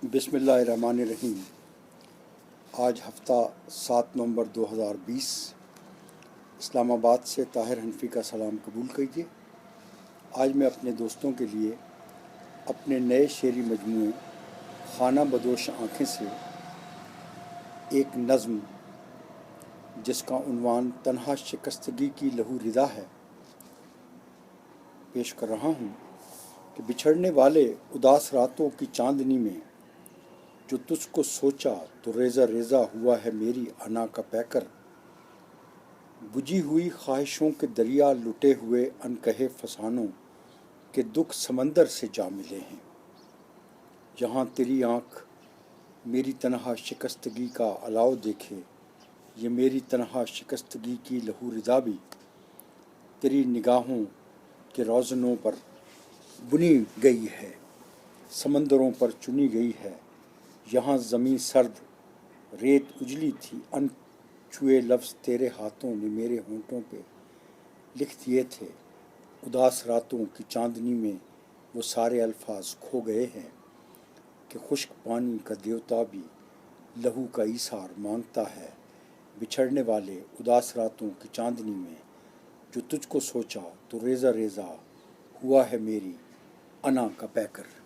बिस्मिल्लाहिर्रहमानिर्रहीम। आज हफ्ता 7 नवंबर 2020। इस्लामाबाद से ताहिर हनफी का सलाम कबूल कीजिए। आज मैं अपने दोस्तों के लिए अपने नए शेरी मजमूए खाना बदोश आँखें से एक नज़्म जिसका उन्वान तन्हा शिकस्तगी की लहू रिदा है पेश कर रहा हूँ कि बिछड़ने वाले उदास रातों की चांदनी में जो तुझको सोचा तो रेज़ा रेज़ा हुआ है मेरी अना का पैकर। बुझी हुई ख्वाहिशों के दरिया लुटे हुए अनकहे फसानों के दुख समंदर से जा मिले हैं। जहाँ तेरी आँख मेरी तन्हा शिकस्तगी का अलाव देखे, ये मेरी तन्हा शिकस्तगी की लहू रिदा भी तेरी निगाहों के रोज़नों पर बुनी गई है, समंदरों पर चुनी गई है। यहाँ ज़मीं सर्द रेत उजली थी, अनछुए लफ्ज़ तेरे हाथों ने मेरे होंठों पे लिख दिए थे। उदास रातों की चांदनी में वो सारे अल्फाज खो गए हैं कि खुश्क पानी का देवता भी लहू का ईसार मांगता है। बिछड़ने वाले उदास रातों की चांदनी में जो तुझको सोचा तो रेज़ा रेज़ा हुआ है मेरी अना का पैकर।